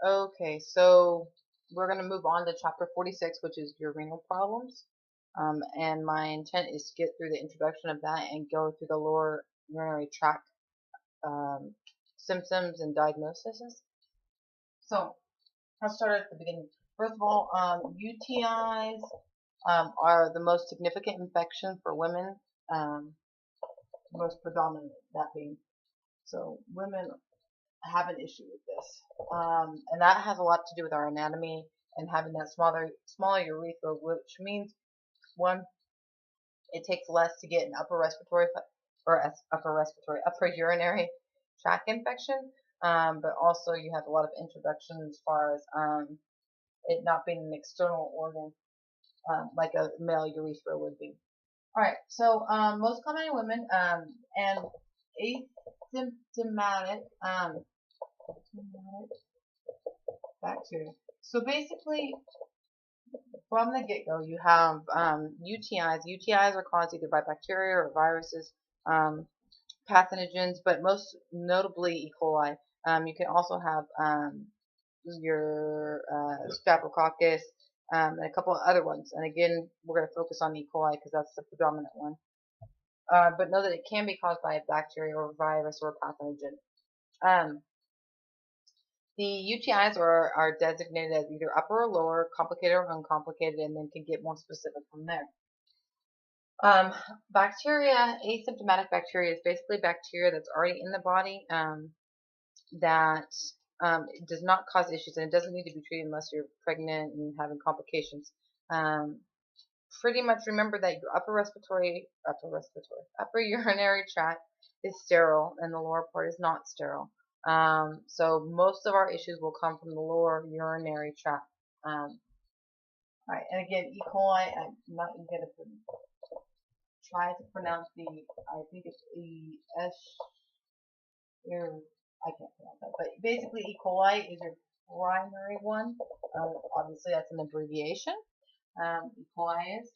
Okay, so we're going to move on to chapter 46, which is your renal problems. And my intent is to get through the introduction of that and go through the lower urinary tract um, symptoms and diagnoses. So I'll start at the beginning. First of all, UTIs are the most significant infection for women, most predominant, that being. So women have an issue with this. And that has a lot to do with our anatomy and having that smaller urethra, which means one, it takes less to get an upper urinary tract infection. But also you have a lot of introduction as far as it not being an external organ, like a male urethra would be. All right, so most common in women and asymptomatic bacteria. So basically, from the get-go, you have UTIs. UTIs are caused either by bacteria or viruses, pathogens, but most notably E. coli. You can also have your Staphylococcus and a couple of other ones. And again, we're going to focus on E. coli because that's the predominant one. But know that it can be caused by a bacteria or a virus or a pathogen. The UTIs are designated as either upper or lower, complicated or uncomplicated, and then can get more specific from there. Bacteria, asymptomatic bacteria is basically bacteria that's already in the body that does not cause issues, and it doesn't need to be treated unless you're pregnant and having complications. Pretty much remember that your upper urinary tract is sterile, and the lower part is not sterile. So most of our issues will come from the lower urinary tract. Alright, and again, E. coli, I'm not going to try to pronounce I think it's I can't pronounce that, but basically E. coli is your primary one. Obviously that's an abbreviation. E. coli is.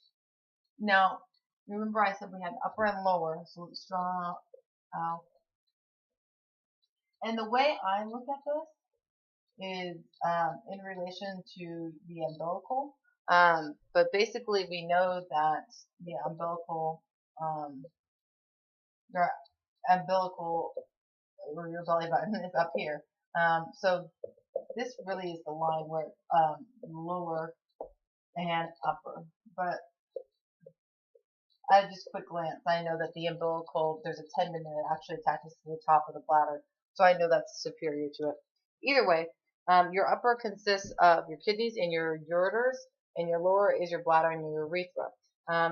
Now, remember I said we had upper and lower, so let's draw out. And the way I look at this is in relation to the umbilical. But basically we know that the umbilical, your umbilical or your belly button is up here. So this really is the line where lower and upper. But at just quick glance, I know that the umbilical, there's a tendon that actually attaches to the top of the bladder. So I know that's superior to it. Either way, your upper consists of your kidneys and your ureters, and your lower is your bladder and your urethra.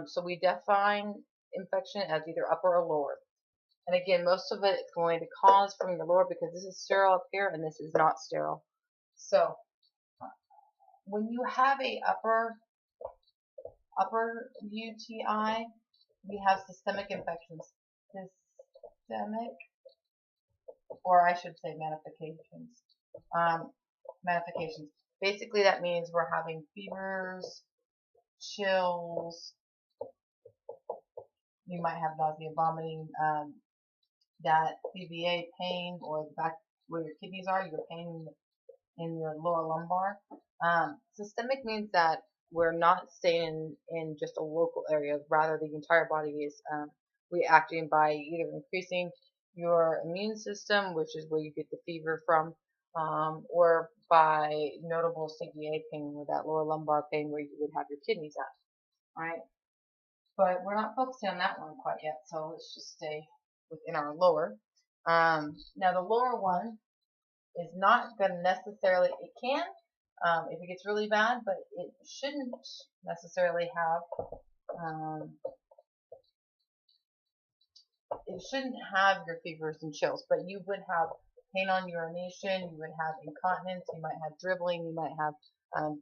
So we define infection as either upper or lower. And again, most of it is going to cause from your lower because this is sterile up here and this is not sterile. So when you have a upper UTI, we have systemic infections. Systemic, or I should say manifestations. Manifestations. Basically, that means we're having fevers, chills. You might have nausea, vomiting, that CVA pain, or the back where your kidneys are, your pain in your lower lumbar. Systemic means that we're not staying in just a local area, rather the entire body is reacting by either increasing your immune system, which is where you get the fever from, or by notable CVA pain, with that lower lumbar pain where you would have your kidneys at. Alright? But we're not focusing on that one quite yet, so let's just stay within our lower. Now the lower one is not going to necessarily, it can, if it gets really bad, but it shouldn't necessarily have, your fevers and chills, but you would have pain on urination, you would have incontinence, you might have dribbling, you might have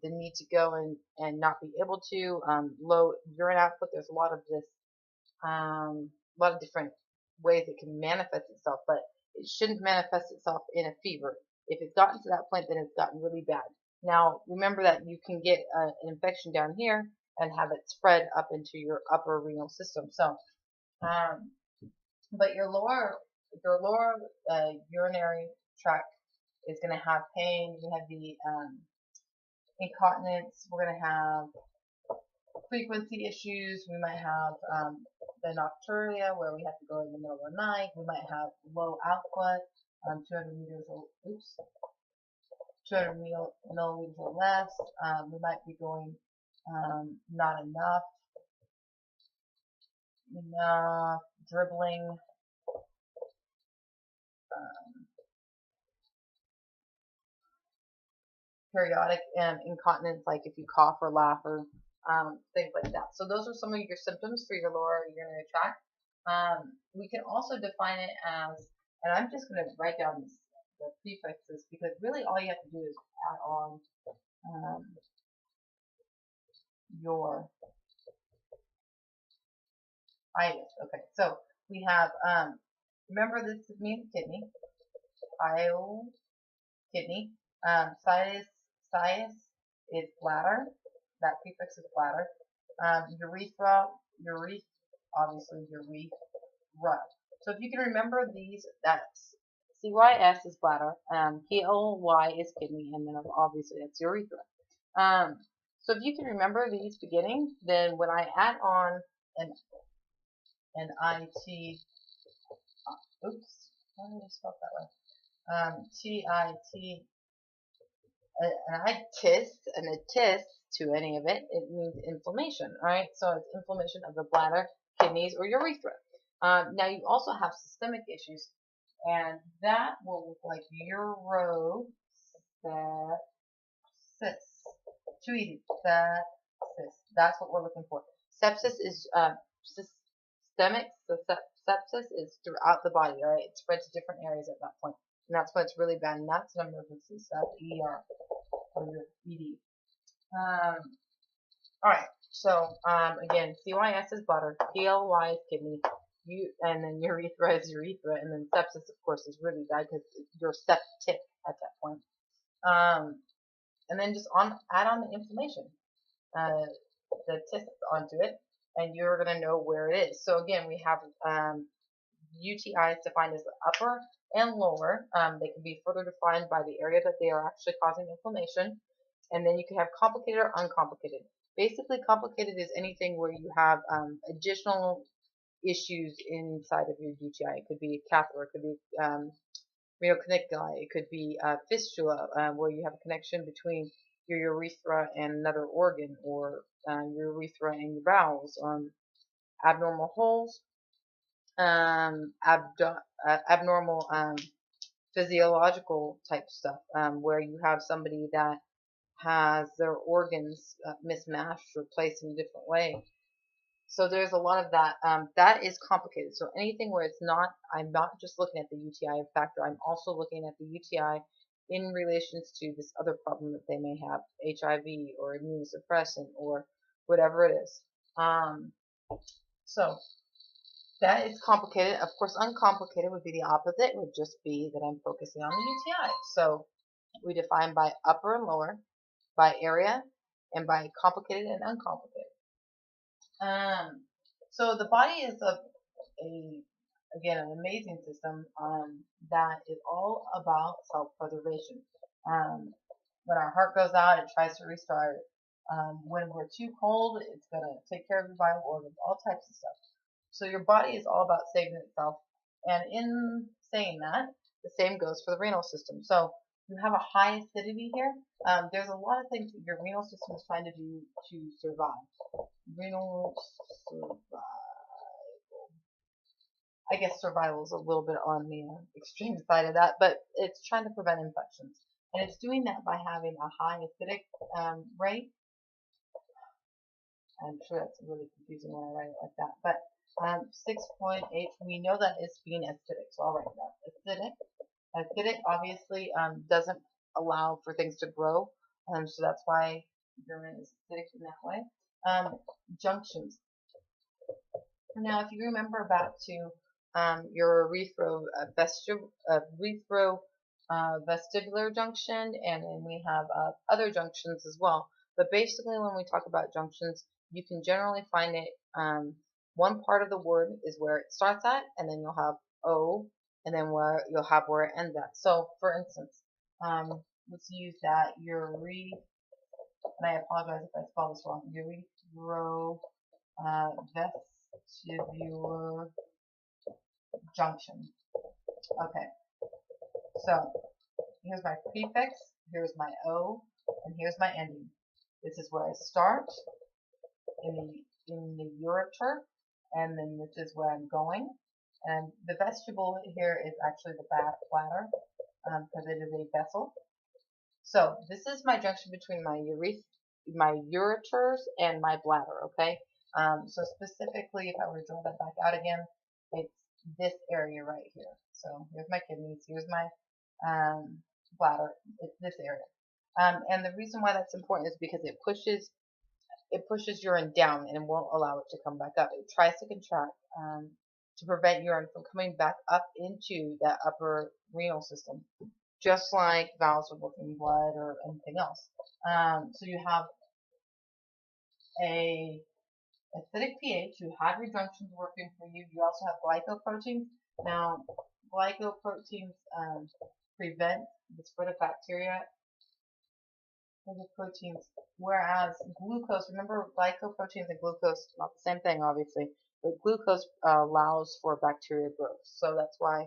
the need to go and not be able to, low urine output. There's a lot of this, a lot of different ways it can manifest itself, but it shouldn't manifest itself in a fever. If it's gotten to that point, then it's gotten really bad. Now, remember that you can get an infection down here and have it spread up into your upper renal system. So, but your lower urinary tract is going to have pain. We have the incontinence. We're going to have frequency issues. We might have the nocturia, where we have to go in the middle of the night. We might have low output, 200 meters or, 200 milliliters or less. We might be going not enough, dribbling, periodic incontinence, like if you cough or laugh or things like that. So those are some of your symptoms for your lower urinary tract. We can also define it as, and I'm just going to write down the prefixes, because really all you have to do is add on your itis. Okay, so we have, remember this means kidney, kidney, situs is bladder, that prefix is bladder, urethra, obviously urethra. So if you can remember these, that's CYS is bladder, PLY is kidney, and then obviously that's urethra. So if you can remember these beginning, then when I add on an IT, oops, why did I spell that way? TIT, an itis to any of it, it means inflammation, alright? So it's inflammation of the bladder, kidneys, or urethra. Now you also have systemic issues, and that will look like urosepsis. Too easy. Sepsis. That's what we're looking for. Sepsis is systemic. So sepsis is throughout the body, alright? It spreads to different areas at that point. And that's when it's really bad, and that's an emergency. So that's ER or your ED. Alright, so again, CYS is bladder, PLY is kidney, and then urethra is urethra, and then sepsis, of course, is really bad because you're septic at that point. And then just add on the inflammation, the tis onto it, and you're going to know where it is. So again, we have UTIs defined as the upper and lower. They can be further defined by the area that they are actually causing inflammation. And then you can have complicated or uncomplicated. Basically, complicated is anything where you have additional issues inside of your UTI. It could be a catheter, it could be renal caniculi, it could be fistula, where you have a connection between your urethra and another organ, or your urethra and your bowels. Abnormal holes, abnormal physiological type stuff, where you have somebody that has their organs mismatched or placed in a different way. So there's a lot of that. That is complicated. So anything where it's not, I'm not just looking at the UTI factor, I'm also looking at the UTI in relations to this other problem that they may have, HIV or immunosuppressant or whatever it is. So that is complicated. Of course, uncomplicated would be the opposite. It would just be that I'm focusing on the UTI. So we define by upper and lower, by area, and by complicated and uncomplicated. So the body is again, an amazing system that is all about self-preservation. When our heart goes out, it tries to restart. When we're too cold, it's going to take care of your vital organs, all types of stuff. So your body is all about saving itself. And in saying that, the same goes for the renal system. So you have a high acidity here. There's a lot of things that your renal system is trying to do to survive. Renal survival. I guess survival is a little bit on the extreme side of that, but it's trying to prevent infections. And it's doing that by having a high acidic rate. I'm sure that's really confusing when I write it like that. But 6.8, we know that it's being acidic, so I'll write that. Acidic. Acidic obviously doesn't allow for things to grow, so that's why urine is acidic in that way. Junctions. Now, if you remember back to your vestibular junction, and then we have other junctions as well. But basically, when we talk about junctions, you can generally find it. One part of the word is where it starts at, and then you'll have O, and then where you'll have where it ends at. So, for instance, let's use that and I apologize if I spell this wrong, vestibular junction. Okay, so here's my prefix, here's my O, and here's my ending. This is where I start in the ureter, and then this is where I'm going. And the vestibule here is actually the bladder, because it is a vessel. So this is my junction between my ureters and my bladder, okay? So specifically, if I were to draw that back out again, it's this area right here. So here's my kidneys, here's my bladder, it's this area. And the reason why that's important is because it pushes urine down and won't allow it to come back up. It tries to contract to prevent urine from coming back up into that upper renal system, just like valves are working blood or anything else. So you have a acidic pH, you have your junctions working for you. You also have glycoproteins. Now, glycoproteins prevent the spread of bacteria in the proteins, whereas glucose, remember glycoproteins and glucose, not the same thing obviously, but glucose allows for bacteria growth. So that's why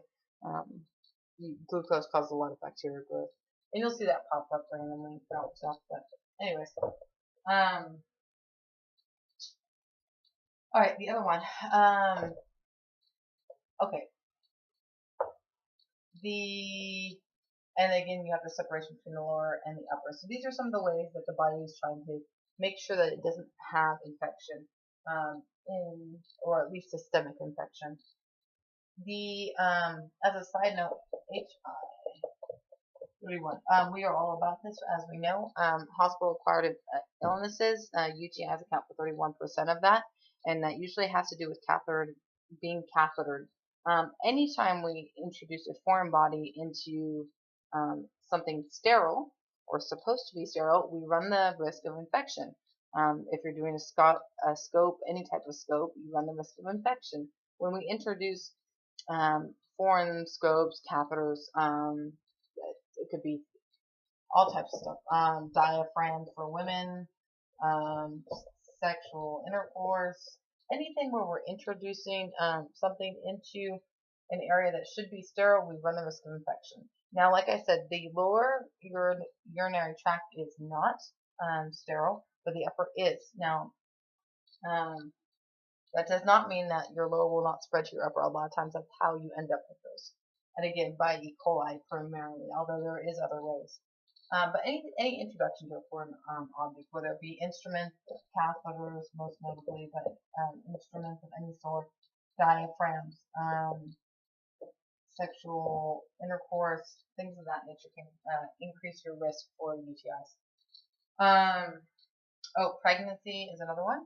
glucose causes a lot of bacteria growth. And you'll see that pop up randomly throughout stuff, but anyways. Alright, the other one. Okay. And again, you have the separation between the lower and the upper. So these are some of the ways that the body is trying to make sure that it doesn't have infection, or at least systemic infection. As a side note, HI31. We are all about this, as we know. Hospital-acquired illnesses, UTIs account for 31% of that, and that usually has to do with being cathetered. Anytime we introduce a foreign body into something sterile or supposed to be sterile, we run the risk of infection. If you're doing a scope, any type of scope, you run the risk of infection. When we introduce foreign scopes, catheters, it could be all types of stuff. Diaphragms for women, sexual intercourse, anything where we're introducing something into an area that should be sterile, we run the risk of infection. Now, like I said, the lower urinary tract is not sterile, but the upper is. Now, that does not mean that your lower will not spread to your upper. A lot of times that's how you end up with those. And again, by E. coli primarily, although there is other ways. But any introduction to a foreign object, whether it be instruments, catheters, most notably, but instruments of any sort, diaphragms, sexual intercourse, things of that nature can increase your risk for UTIs. Pregnancy is another one.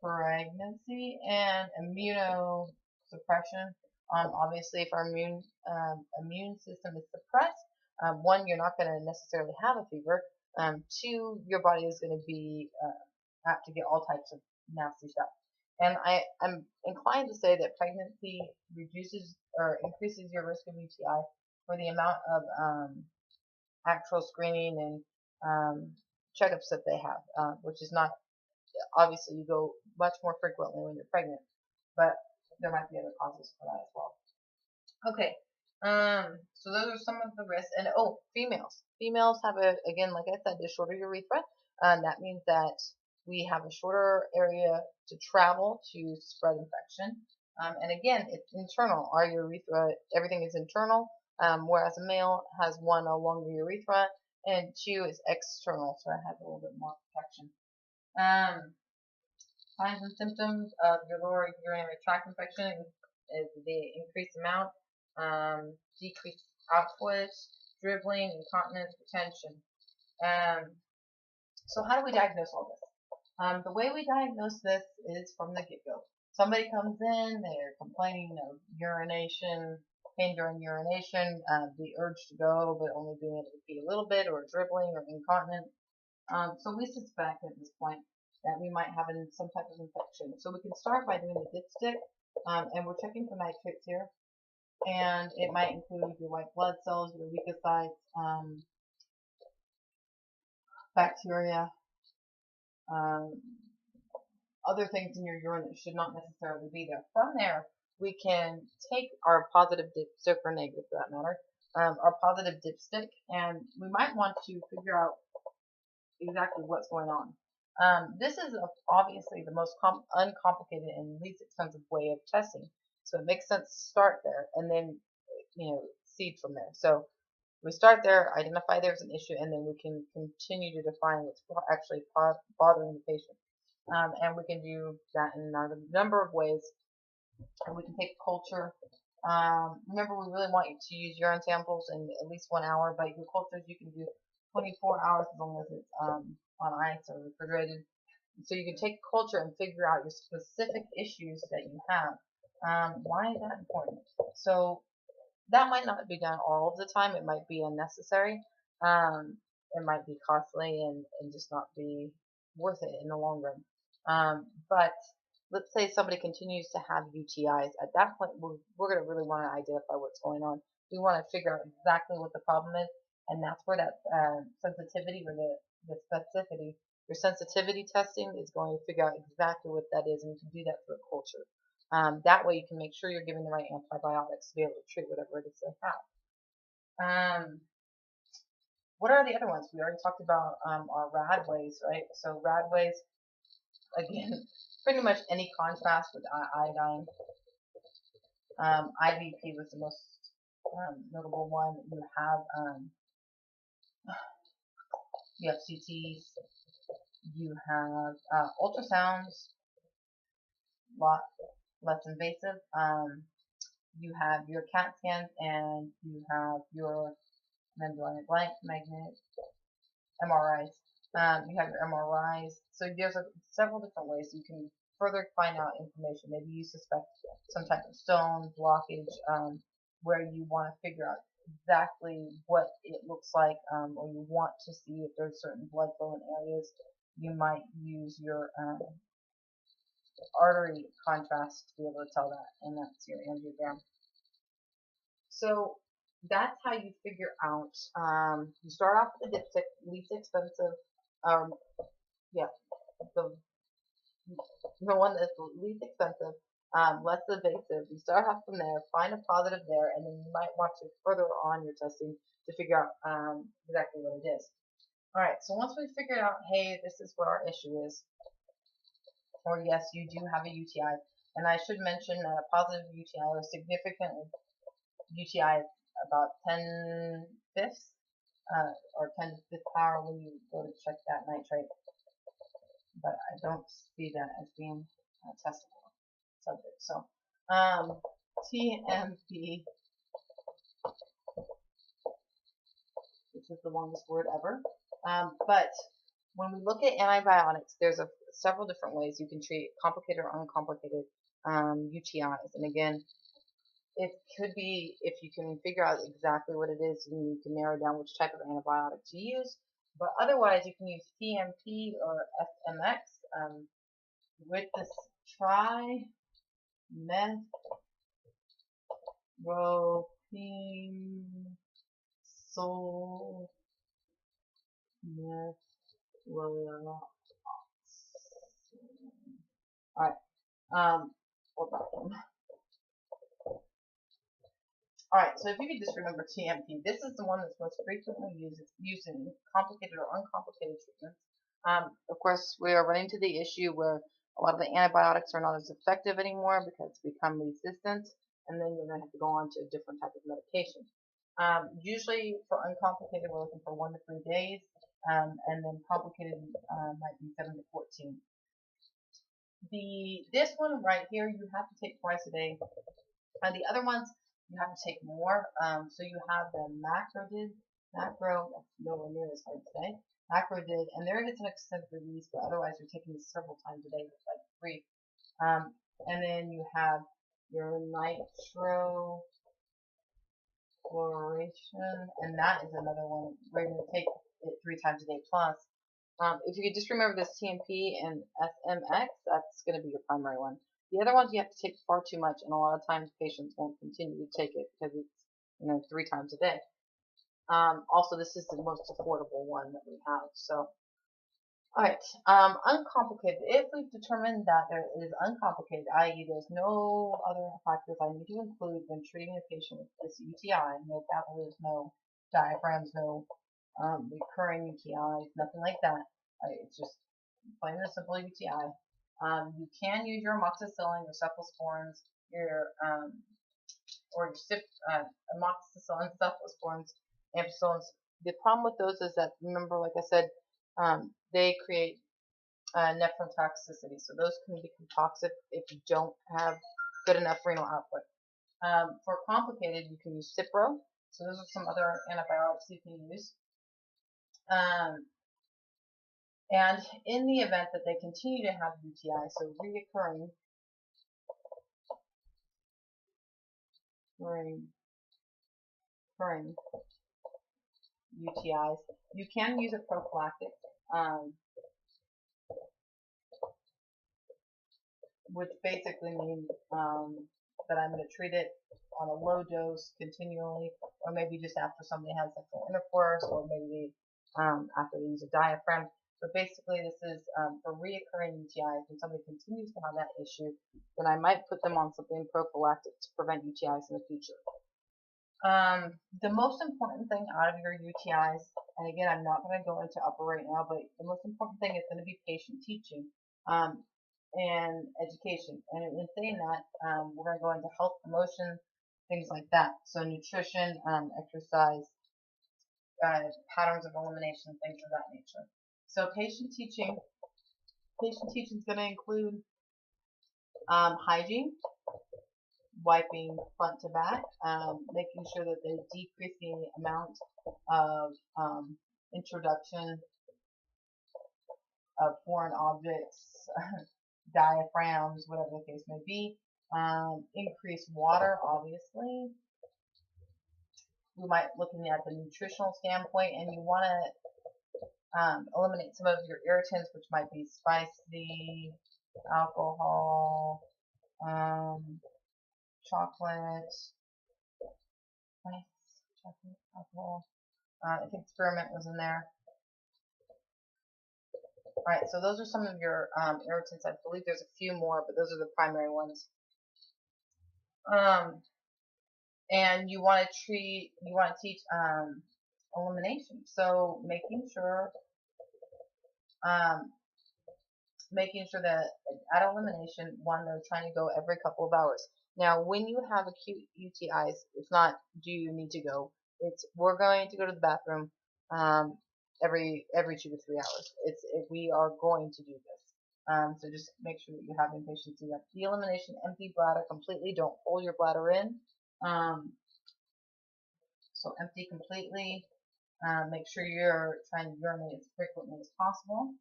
Pregnancy and immunosuppression. Obviously, if our immune system is suppressed, one, you're not going to necessarily have a fever. Two, your body is going to be apt to get all types of nasty stuff. And I'm inclined to say that pregnancy reduces or increases your risk of UTI for the amount of actual screening and checkups that they have, which is not, obviously you go much more frequently when you're pregnant, but there might be other causes for that as well. Okay, so those are some of the risks. And females. Females have again, like I said, a shorter urethra. That means that we have a shorter area to travel to spread infection. And again, it's internal. Our urethra, everything is internal, whereas a male has a longer urethra, and two is external, so it has a little bit more protection. Signs and symptoms of your lower urinary tract infection is the increased amount, decreased output, dribbling, incontinence, retention. So how do we diagnose all this? The way we diagnose this is from the get-go. Somebody comes in, they're complaining of urination, pain during urination, the urge to go, but only being able to pee a little bit, or dribbling, or incontinence. So we suspect at this point that we might have some type of infection. So we can start by doing the dipstick, and we're checking for nitrates here. and it might include your white blood cells, your leukocytes, bacteria, um, other things in your urine that should not necessarily be there. From there, we can take our positive dipstick, or negative for that matter, our positive dipstick, and we might want to figure out exactly what's going on. This is obviously the most uncomplicated and least expensive way of testing, so it makes sense to start there and then, seed from there. So we start there, identify there's an issue, and then we can continue to define what's actually bothering the patient. And we can do that in a number of ways. And we can take culture. Remember, we really want you to use urine samples in at least 1 hour, but your cultures you can do 24 hours as long as it's on ice or refrigerated. So you can take culture and figure out your specific issues that you have. Why is that important? So that might not be done all of the time. It might be unnecessary. It might be costly and just not be worth it in the long run. But let's say somebody continues to have UTIs. At that point, we're going to really want to identify what's going on. We want to figure out exactly what the problem is, and that's where that sensitivity or the specificity, your sensitivity testing is going to figure out exactly what that is, and you can do that through a culture. That way you can make sure you're giving the right antibiotics to be able to treat whatever it is they have. What are the other ones? We already talked about our RADways, right? So RADways, again, pretty much any contrast with iodine. IVP was the most notable one. You have CTs, you have ultrasounds, lot less invasive. You have your CAT scans, and you have your blank magnet MRIs. You have your MRIs. So there's several different ways you can further find out information. Maybe you suspect some type of stone blockage, where you want to figure out exactly what it looks like, or you want to see if there's certain blood flow in areas. You might use your artery contrast to be able to tell that, and that's your angiogram. So that's how you figure out. You start off with the dipstick, least expensive. The one that's least expensive, less invasive. You start off from there, find a positive there, and then you might want to further on your testing to figure out exactly what it is. All right. So once we figured out, hey, this is what our issue is, or yes, you do have a UTI. And I should mention that a positive UTI or significant UTI is about 10/5 or 10 to the 5th power when you go to check that nitrate. But I don't see that as being a testable subject. So TMP, which is the longest word ever. But when we look at antibiotics, there's several different ways you can treat complicated or uncomplicated UTIs. And again, it could be, if you can figure out exactly what it is, and you can narrow down which type of antibiotic to use. But otherwise, you can use TMP or SMX with this trimethoprim Alright, so if you could just remember TMP, this is the one that's most frequently used in complicated or uncomplicated treatments. Of course, we are running into the issue where a lot of the antibiotics are not as effective anymore because they become resistant, and then you're going to have to go on to a different type of medication. Usually for uncomplicated, we're looking for 1 to 3 days, and then complicated might be 7 to 14. This one right here, you have to take twice a day. The other ones, you have to take more. So you have the Macrodid, that's nowhere near as hard to say. Macrodid, and there is an extended release, but otherwise you're taking this several times a day, it's like 3. And then you have your nitrofloration, and that is another one. We're going to take it 3 times a day plus. If you could just remember this TMP and SMX, that's going to be your primary one. The other ones you have to take far too much, and a lot of times patients won't continue to take it because it's 3 times a day. Also, this is the most affordable one that we have. So, all right, uncomplicated. If we've determined that there is uncomplicated, i.e., there's no other factors I need to include when treating a patient with this UTI, no catheters, no diaphragms, no recurring UTIs, nothing like that. It's just plain and simple UTI. You can use your amoxicillin, your cephalosporins, your amoxicillin, cephalosporins, ampicillins. The problem with those is that, remember, like I said, they create nephrotoxicity. So those can become toxic if you don't have good enough renal output. For complicated, you can use Cipro. So those are some other antibiotics you can use. And in the event that they continue to have UTI, so reoccurring UTIs, you can use a prophylactic, which basically means that I'm going to treat it on a low dose continually, or maybe just after somebody has sexual intercourse, or maybe after they use a diaphragm. But basically, this is for reoccurring UTIs. When somebody continues to have that issue, then I might put them on something prophylactic to prevent UTIs in the future. The most important thing out of your UTIs, and again, I'm not going to go into upper right now, but the most important thing is going to be patient teaching and education. And in saying that, we're going to go into health promotion, things like that. So nutrition, exercise, patterns of elimination, things of that nature. So patient teaching is going to include hygiene, wiping front to back, making sure that they decrease the amount of introduction of foreign objects, diaphragms, whatever the case may be. Increase water, obviously. We might looking at the nutritional standpoint, and you want to eliminate some of your irritants, which might be spicy, alcohol, chocolate, alcohol. I think spearmint was in there. Alright, so those are some of your irritants. I believe there's a few more, but those are the primary ones. And you want to teach elimination. So making sure that at elimination, one, they're trying to go every couple of hours. Now, when you have acute UTIs, it's not do you need to go. It's we're going to go to the bathroom every 2 to 3 hours. We are going to do this. So just make sure that you're having patients do that. The elimination, empty bladder completely. Don't hold your bladder in. So empty completely. Make sure you're trying to urinate as frequently as possible.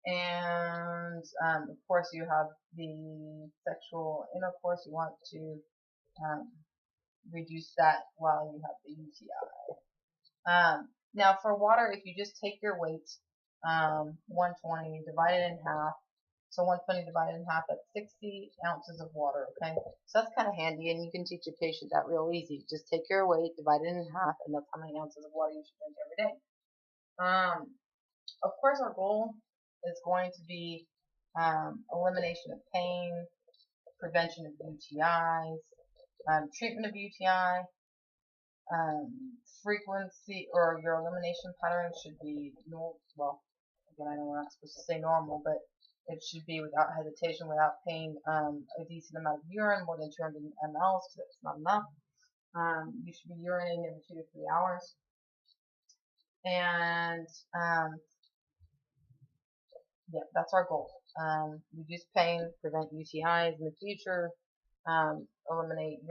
And of course, you have the sexual intercourse. You want to reduce that while you have the UTI. Now, for water, if you just take your weight, 120, divide it in half. So 120 divided in half, that's 60 ounces of water, okay? So that's kind of handy, and you can teach a patient that real easy. Just take your weight, divide it in half, and that's how many ounces of water you should drink every day. Of course, our goal is going to be elimination of pain, prevention of UTIs, treatment of UTI, frequency, or your elimination pattern should be normal. Well, again, I know we're not supposed to say normal, but it should be without hesitation, without pain, a decent amount of urine, more than 200 ml, because that's not enough. You should be urinating every 2 to 3 hours. And yeah, that's our goal. Reduce pain, prevent UTIs in the future, eliminate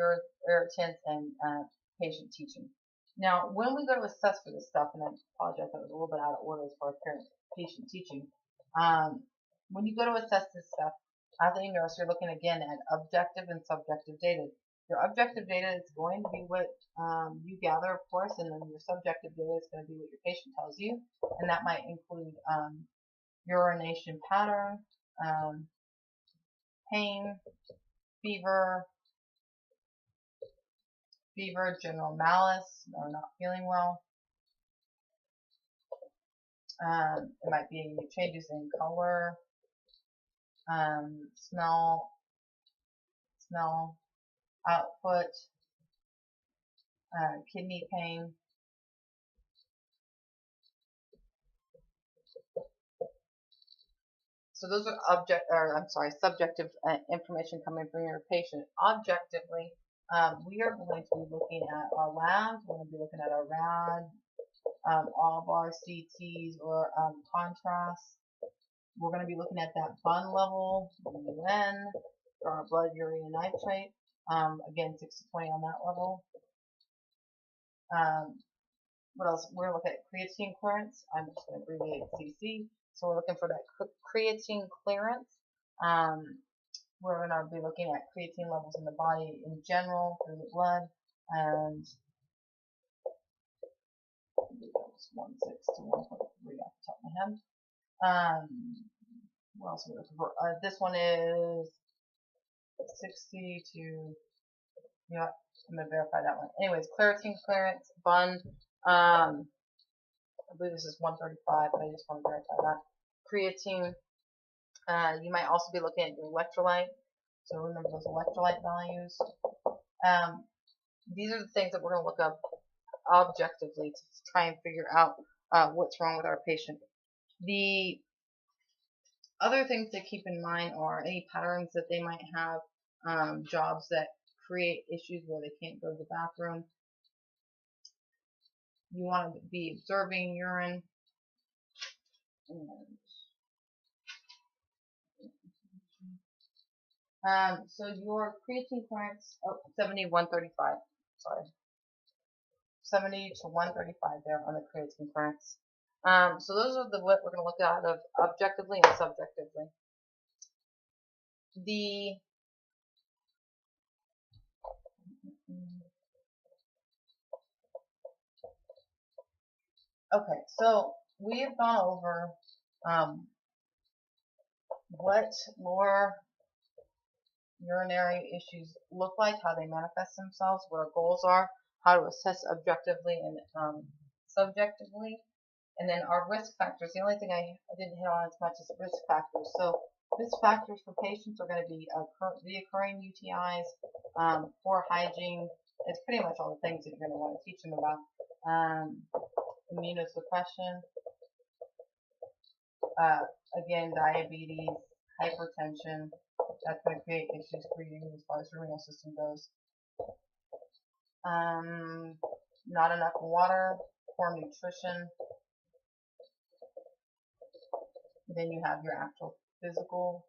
irritants, and patient teaching. Now, when we go to assess for this stuff, and I apologize, that was a little bit out of order as far as patient teaching. When you go to assess this stuff, as a nurse, you're looking again at objective and subjective data. Your objective data is going to be what you gather, of course, and then your subjective data is going to be what your patient tells you, and that might include urination pattern, pain, fever, general malaise, or not feeling well. It might be changes in color, smell, output, kidney pain. So those are subjective information coming from your patient. Objectively, we are going to be looking at our labs. We're going to be looking at our RAD, all of our CTs or contrast. We're going to be looking at that bun level, UN, for our blood urea nitrate. Again, 6 to 20 on that level. What else? We're going to look at creatine clearance. I'm just going to abbreviate CC. So we're looking for that creatine clearance. We're going to be looking at creatine levels in the body in general through the blood, and 1.6 to 1.3 off the top of my head. What else are we looking for? This one is 60 to, you know what, I'm going to verify that one. Anyways, creatine clearance, bun, I believe this is 135, but I just want to verify that. Creatine, you might also be looking at your electrolyte, so remember those electrolyte values. These are the things that we're going to look up objectively to try and figure out what's wrong with our patient. The other things to keep in mind are any patterns that they might have, jobs that create issues where they can't go to the bathroom. You want to be observing urine. So your creatine clearance, 70 135, sorry. 70 to 135 there on the creatine clearance. So those are what we're going to look at of objectively and subjectively. Okay, so we have gone over what lower urinary issues look like, how they manifest themselves, what our goals are, how to assess objectively and subjectively, and then our risk factors. The only thing I didn't hit on as much is risk factors. So risk factors for patients are going to be reoccurring UTIs, poor hygiene. It's pretty much all the things that you're going to want to teach them about. Immunosuppression, again, diabetes, hypertension. That's going to create issues for you as far as the renal system goes. Not enough water, poor nutrition. Then you have your actual physical,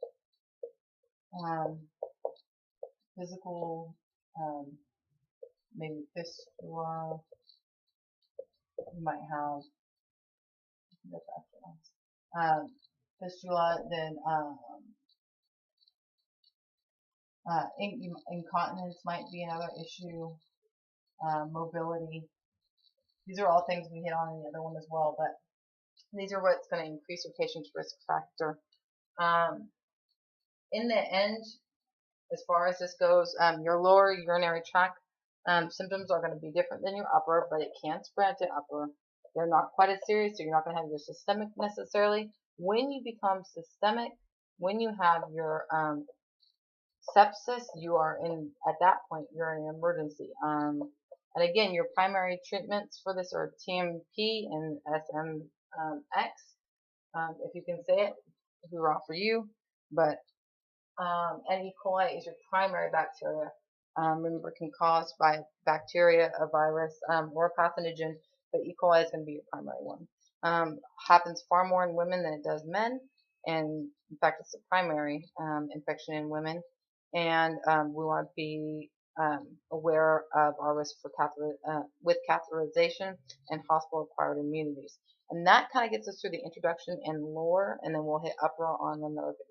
maybe fistula. You might have fistula, then incontinence might be another issue, mobility. These are all things we hit on in the other one as well, but these are what's going to increase your patient's risk factor. In the end, as far as this goes, your lower urinary tract symptoms are going to be different than your upper, but it can spread to upper. They're not quite as serious, so you're not going to have your systemic necessarily. When you become systemic, when you have your sepsis, you are at that point, you're in an emergency. And again, your primary treatments for this are TMP and SMX. If you can say it, hoorah for you. But and E. coli is your primary bacteria. Remember, it can cause by bacteria, a virus, or a pathogen, but E. coli is going to be your primary one. Happens far more in women than it does men, and in fact, it's the primary infection in women. And we want to be aware of our risk for with catheterization and hospital-acquired immunities. And that kind of gets us through the introduction and lower, and then we'll hit upper on another video.